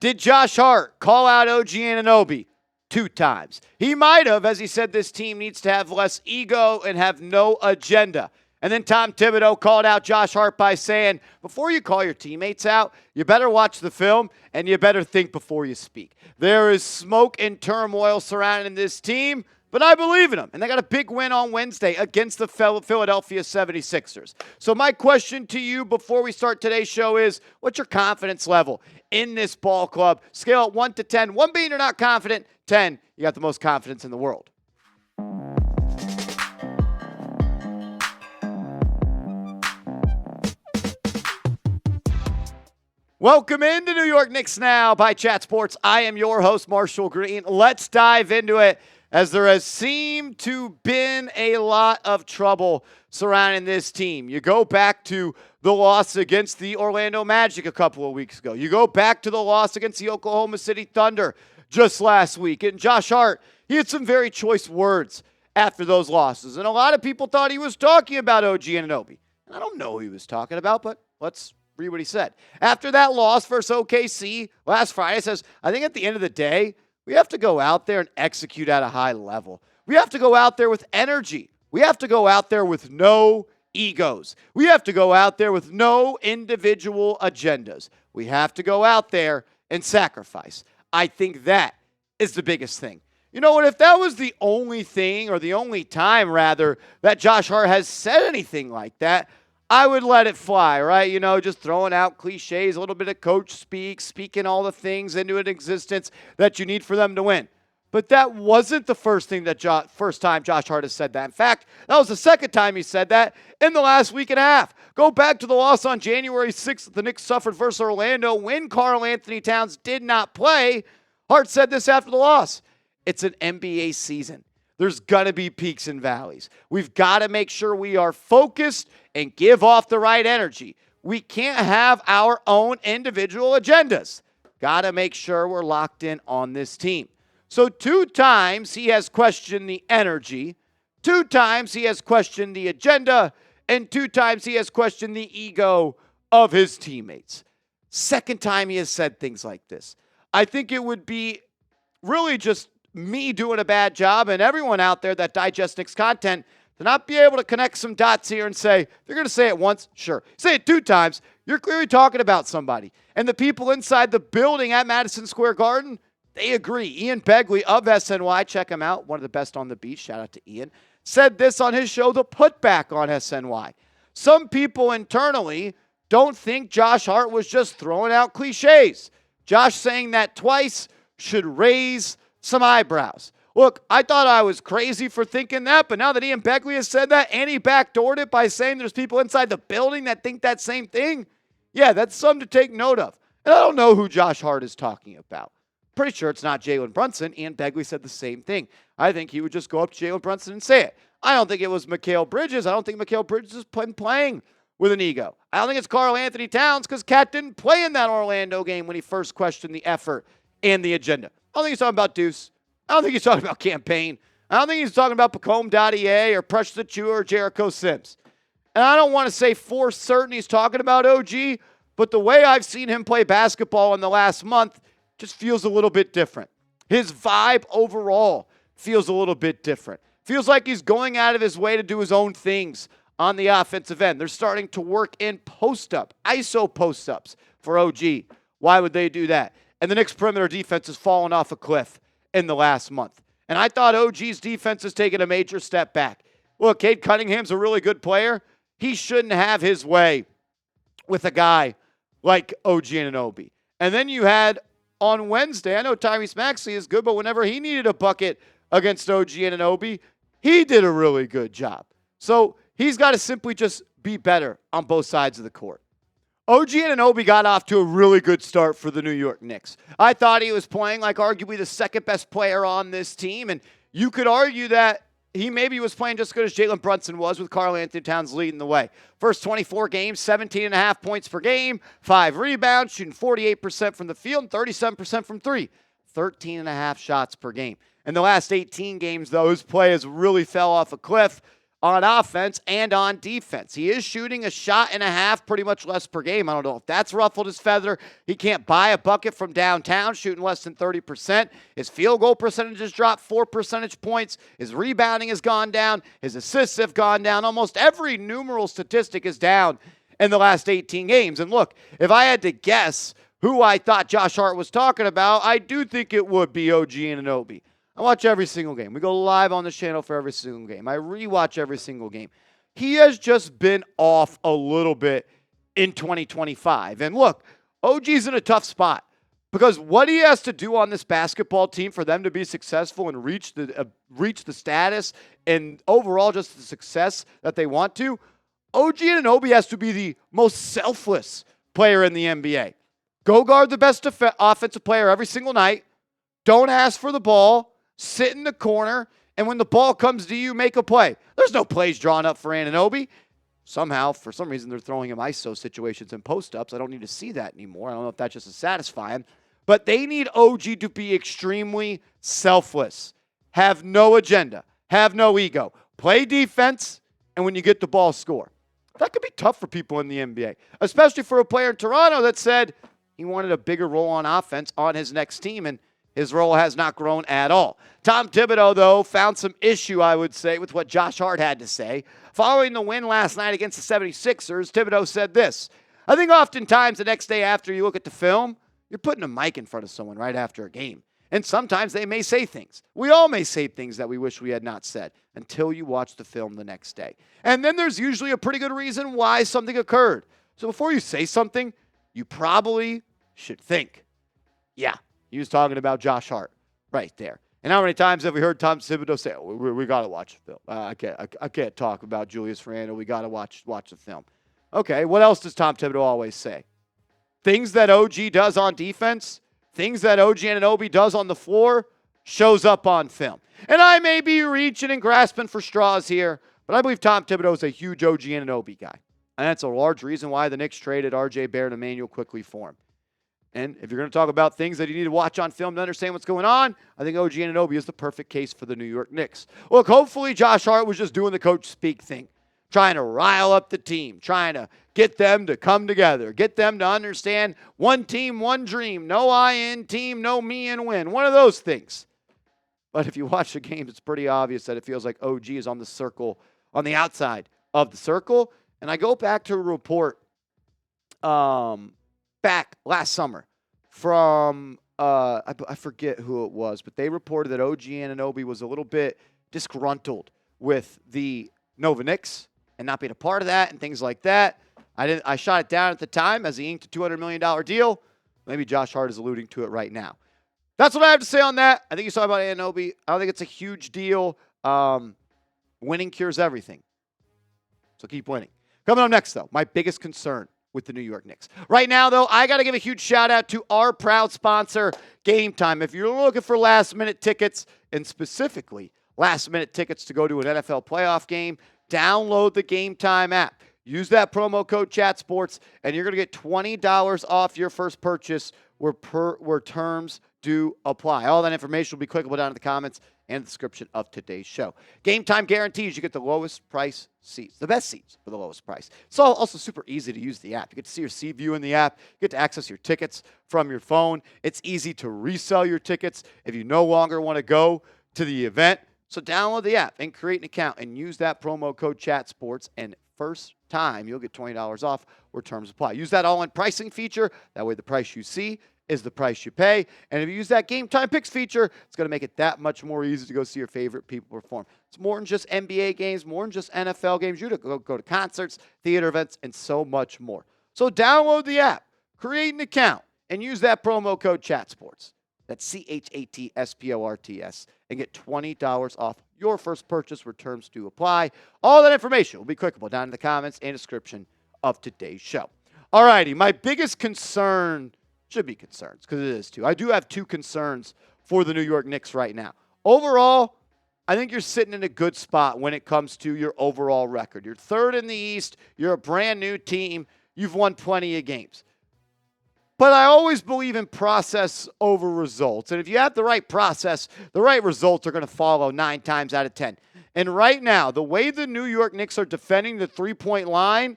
Did Josh Hart call out OG Anunoby? 2 times. He might have, as he said, this team needs to have less ego and have no agenda. And then Tom Thibodeau called out Josh Hart by saying, before you call your teammates out, you better watch the film and you better think before you speak. There is smoke and turmoil surrounding this team, but I believe in them. And they got a big win on Wednesday against the Philadelphia 76ers. So my question to you before we start today's show is, what's your confidence level in this ball club? Scale it 1 to 10. 1 being you're not confident, 10, you got the most confidence in the world. Welcome into New York Knicks Now by Chat Sports. I am your host, Marshall Green. Let's dive into it, as there has seemed to been a lot of trouble surrounding this team. You go back to the loss against the Orlando Magic a couple of weeks ago. You go back to the loss against the Oklahoma City Thunder just last week. And Josh Hart, he had some very choice words after those losses. And a lot of people thought he was talking about OG Anunoby. And I don't know who he was talking about, but let's read what he said. After that loss versus OKC last Friday, he says, I think at the end of the day, we have to go out there and execute at a high level. We have to go out there with energy. We have to go out there with no egos. We have to go out there with no individual agendas. We have to go out there and sacrifice. I think that is the biggest thing. You know what? If that was the only thing, or the only time, rather, that Josh Hart has said anything like that, I would let it fly, right? You know, just throwing out cliches, a little bit of coach speak, speaking all the things into an existence that you need for them to win. But that wasn't the first time Josh Hart has said that. In fact, that was the second time he said that in the last week and a half. Go back to the loss on January 6th that the Knicks suffered versus Orlando when Karl Anthony Towns did not play. Hart said this after the loss. It's an NBA season. There's going to be peaks and valleys. We've got to make sure we are focused and give off the right energy. We can't have our own individual agendas. Got to make sure we're locked in on this team. So 2 times he has questioned the energy, 2 times he has questioned the agenda, and 2 times he has questioned the ego of his teammates. Second time he has said things like this. I think it would be really just me doing a bad job and everyone out there that digests Knicks content to not be able to connect some dots here and say, if you're going to say it once, sure. Say it 2 times, you're clearly talking about somebody. And the people inside the building at Madison Square Garden, they agree. Ian Begley of SNY, check him out, one of the best on the beat, shout out to Ian, said this on his show, The Putback on SNY. Some people internally don't think Josh Hart was just throwing out cliches. Josh saying that twice should raise some eyebrows. Look, I thought I was crazy for thinking that, but now that Ian Begley has said that, and he backdoored it by saying there's people inside the building that think that same thing, yeah, that's something to take note of. And I don't know who Josh Hart is talking about. Pretty sure it's not Jalen Brunson. Ian Begley said the same thing. I think he would just go up to Jalen Brunson and say it. I don't think it was Mikal Bridges. I don't think Mikal Bridges is playing with an ego. I don't think it's Karl Anthony Towns, because Cat didn't play in that Orlando game when he first questioned the effort and the agenda. I don't think he's talking about Deuce. I don't think he's talking about campaign. I don't think he's talking about Pacome Dadier or Precious Achua or Jericho Sims. And I don't want to say for certain he's talking about OG, but the way I've seen him play basketball in the last month just feels a little bit different. His vibe overall feels a little bit different. Feels like he's going out of his way to do his own things on the offensive end. They're starting to work in post-up, ISO post-ups for OG. Why would they do that? And the Knicks' perimeter defense has fallen off a cliff in the last month. And I thought OG's defense has taken a major step back. Look, Cade Cunningham's a really good player. He shouldn't have his way with a guy like OG Anunoby. And then you had on Wednesday, I know Tyrese Maxey is good, but whenever he needed a bucket against OG Anunoby, he did a really good job. So he's got to simply just be better on both sides of the court. OG Anunoby got off to a really good start for the New York Knicks. I thought he was playing like arguably the second best player on this team, and you could argue that he maybe was playing just as good as Jalen Brunson was, with Karl Anthony Towns leading the way. First 24 games, 17.5 points per game, 5 rebounds, shooting 48% from the field and 37% from 3. 13.5 shots per game. In the last 18 games, though, his play has really fell off a cliff. on offense and on defense. He is shooting a shot and a half, pretty much less per game. I don't know if that's ruffled his feather. He can't buy a bucket from downtown, shooting less than 30%. His field goal percentage has dropped 4 percentage points. His rebounding has gone down. His assists have gone down. Almost every numeral statistic is down in the last 18 games. And look, if I had to guess who I thought Josh Hart was talking about, I do think it would be OG Anunoby. I watch every single game. We go live on this channel for every single game. I rewatch every single game. He has just been off a little bit in 2025. And look, OG's in a tough spot because what he has to do on this basketball team for them to be successful and reach the status and overall just the success that they want to, OG Anunoby has to be the most selfless player in the NBA. Go guard the best offensive player every single night. Don't ask for the ball. Sit in the corner, and when the ball comes to you, make a play. There's no plays drawn up for Anunoby. Somehow, for some reason, they're throwing him ISO situations and post-ups. I don't need to see that anymore. I don't know if that's just as satisfying. But they need OG to be extremely selfless. Have no agenda. Have no ego. Play defense, and when you get the ball, score. That could be tough for people in the NBA, especially for a player in Toronto that said he wanted a bigger role on offense on his next team, and his role has not grown at all. Tom Thibodeau, though, found some issue, I would say, with what Josh Hart had to say. Following the win last night against the 76ers, Thibodeau said this: I think oftentimes the next day after you look at the film, you're putting a mic in front of someone right after a game. And sometimes they may say things. We all may say things that we wish we had not said until you watch the film the next day. And then there's usually a pretty good reason why something occurred. So before you say something, you probably should think. Yeah. He was talking about Josh Hart right there. And how many times have we heard Tom Thibodeau say, oh, we got to watch the film. I can't talk about Julius Randle. We got to watch the film. Okay, what else does Tom Thibodeau always say? Things that OG does on defense, things that OG Anunoby does on the floor, shows up on film. And I may be reaching and grasping for straws here, but I believe Tom Thibodeau is a huge OG Anunoby guy. And that's a large reason why the Knicks traded R.J. Barrett and Emmanuel quickly for him. And if you're going to talk about things that you need to watch on film to understand what's going on, I think OG Anunoby is the perfect case for the New York Knicks. Look, hopefully Josh Hart was just doing the coach speak thing, trying to rile up the team, trying to get them to come together, get them to understand one team, one dream, no I in team, no me and win, one of those things. But if you watch the game, it's pretty obvious that it feels like OG is on the circle, on the outside of the circle. And I go back to a report back last summer from, I forget who it was, but they reported that OG Anunoby was a little bit disgruntled with the Nova Knicks and not being a part of that and things like that. I shot it down at the time as he inked a $200 million deal. Maybe Josh Hart is alluding to it right now. That's what I have to say on that. I think you saw about Anunoby. I don't think it's a huge deal. Winning cures everything. So keep winning. Coming up next, though, my biggest concern with the New York Knicks. Right now, though, I got to give a huge shout out to our proud sponsor, Game Time. If you're looking for last-minute tickets, and specifically last-minute tickets to go to an NFL playoff game, download the Game Time app. Use that promo code ChatSports, and you're going to get $20 off your first purchase where terms do apply. All that information will be clickable down in the comments and the description of today's show. Game Time guarantees you get the lowest price seats, the best seats for the lowest price. It's also super easy to use the app. You get to see your seat view in the app. You get to access your tickets from your phone. It's easy to resell your tickets if you no longer want to go to the event. So download the app and create an account and use that promo code ChatSports, and first time you'll get $20 off where terms apply. Use that all-in pricing feature. That way the price you see is the price you pay. And if you use that Game Time Picks feature, it's going to make it that much more easy to go see your favorite people perform. It's more than just NBA games, more than just NFL games. You go to concerts, theater events, and so much more. So download the app, create an account, and use that promo code ChatSports. That's ChatSports, and get $20 off your first purchase where terms do apply. All that information will be clickable down in the comments and description of today's show. All righty, my biggest concern should be concerns, because it is too. I do have two concerns for the New York Knicks right now. Overall, I think you're sitting in a good spot when it comes to your overall record. You're third in the East. You're a brand new team. You've won plenty of games. But I always believe in process over results. And if you have the right process, the right results are going to follow 9 times out of 10. And right now, the way the New York Knicks are defending the three-point line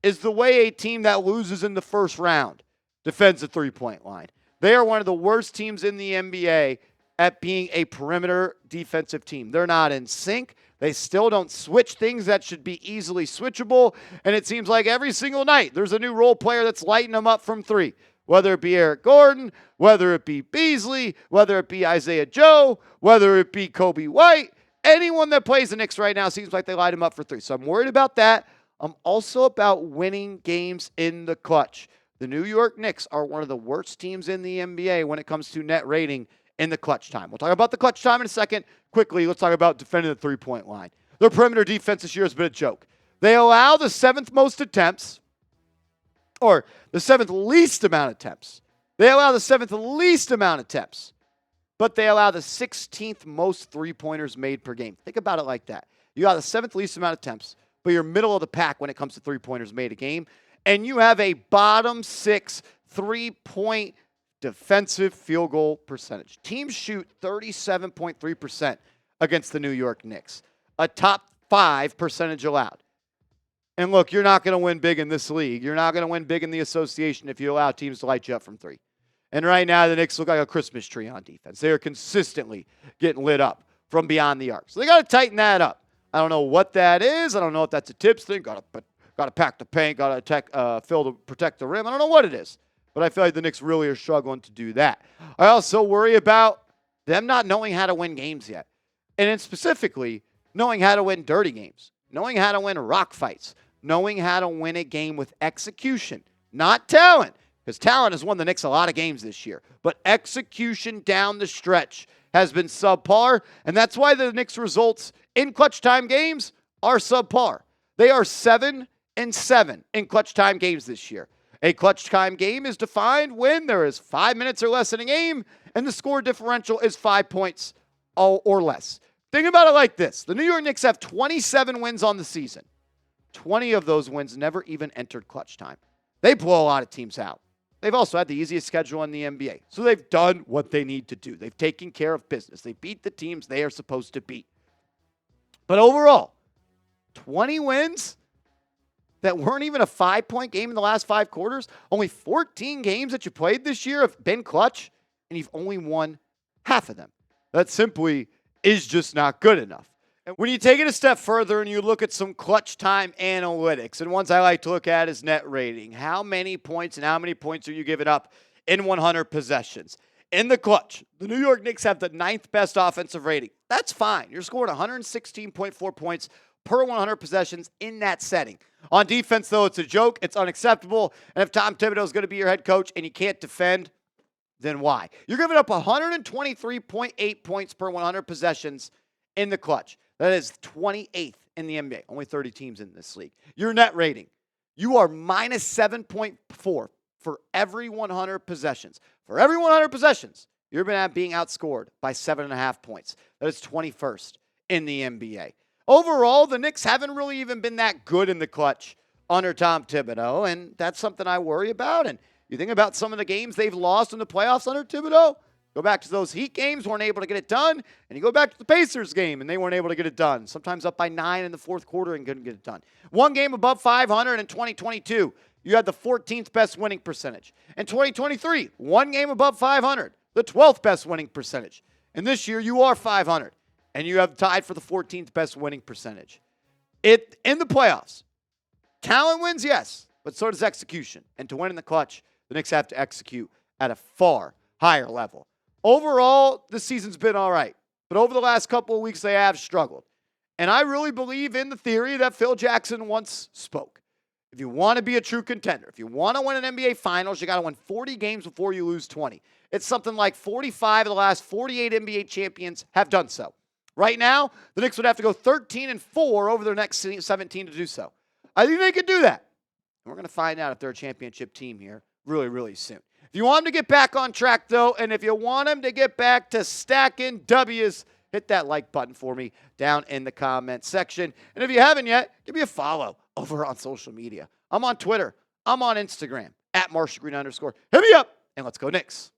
is the way a team that loses in the first round defends the three-point line. They are one of the worst teams in the NBA at being a perimeter defensive team. They're not in sync. They still don't switch things that should be easily switchable. And it seems like every single night there's a new role player that's lighting them up from three. Whether it be Eric Gordon, whether it be Beasley, whether it be Isaiah Joe, whether it be Kobe White, anyone that plays the Knicks right now seems like they light him up for three. So I'm worried about that. I'm also about winning games in the clutch. The New York Knicks are one of the worst teams in the NBA when it comes to net rating in the clutch time. We'll talk about the clutch time in a second. Quickly, let's talk about defending the three-point line. Their perimeter defense this year has been a joke. They allow the seventh most attempts, or the seventh least amount of attempts. They allow the seventh least amount of attempts, but they allow the 16th most three-pointers made per game. Think about it like that. You allow the seventh least amount of attempts, but you're middle of the pack when it comes to three-pointers made a game, and you have a bottom six three-point defensive field goal percentage. Teams shoot 37.3% against the New York Knicks, a top 5 percentage allowed. And look, you're not going to win big in this league. You're not going to win big in the association if you allow teams to light you up from three. And right now, the Knicks look like a Christmas tree on defense. They are consistently getting lit up from beyond the arc. So they got to tighten that up. I don't know what that is. I don't know if that's a tips thing. Got to pack the paint. Got to attack, fill to protect the rim. I don't know what it is. But I feel like the Knicks really are struggling to do that. I also worry about them not knowing how to win games yet. And then specifically, knowing how to win dirty games. Knowing how to win rock fights. Knowing how to win a game with execution. Not talent. Because talent has won the Knicks a lot of games this year. But execution down the stretch has been subpar. And that's why the Knicks' results in clutch time games are subpar. They are 7-7 in clutch time games this year. A clutch time game is defined when there is 5 minutes or less in a game and the score differential is 5 points or less. Think about it like this. The New York Knicks have 27 wins on the season. 20 of those wins never even entered clutch time. They blow a lot of teams out. They've also had the easiest schedule in the NBA. So they've done what they need to do. They've taken care of business. They beat the teams they are supposed to beat. But overall, 20 wins that weren't even a 5-point game in the last 5 quarters. Only 14 games that you played this year have been clutch, and you've only won half of them. That simply is just not good enough. And when you take it a step further and you look at some clutch time analytics, and ones I like to look at is net rating. How many points and how many points are you giving up in 100 possessions? In the clutch, the New York Knicks have the 9th best offensive rating. That's fine. You're scoring 116.4 points per 100 possessions in that setting. On defense, though, it's a joke. It's unacceptable. And if Tom Thibodeau is going to be your head coach and you can't defend, then why? You're giving up 123.8 points per 100 possessions in the clutch. That is 28th in the NBA. Only 30 teams in this league. Your net rating, you are minus 7.4 for every 100 possessions. For every 100 possessions, you're being outscored by 7.5 points. That is 21st in the NBA. Overall, the Knicks haven't really even been that good in the clutch under Tom Thibodeau, and that's something I worry about. And you think about some of the games they've lost in the playoffs under Thibodeau, go back to those Heat games, weren't able to get it done, and you go back to the Pacers game, and they weren't able to get it done. Sometimes up by 9 in the fourth quarter and couldn't get it done. One game above 500 in 2022, you had the 14th best winning percentage. In 2023, one game above 500, the 12th best winning percentage. And this year, you are 500. And you have tied for the 14th best winning percentage. In the playoffs, talent wins, yes, but so does execution. And to win in the clutch, the Knicks have to execute at a far higher level. Overall, this season's been all right. But over the last couple of weeks, they have struggled. And I really believe in the theory that Phil Jackson once spoke. If you want to be a true contender, if you want to win an NBA Finals, you got to win 40 games before you lose 20. It's something like 45 of the last 48 NBA champions have done so. Right now, the Knicks would have to go 13-4 over their next 17 to do so. I think they could do that. And we're going to find out if they're a championship team here really, really soon. If you want them to get back on track, though, and if you want them to get back to stacking W's, hit that like button for me down in the comment section. And if you haven't yet, give me a follow over on social media. I'm on Twitter. I'm on Instagram, @MarshallGreen_. Hit me up, and let's go Knicks.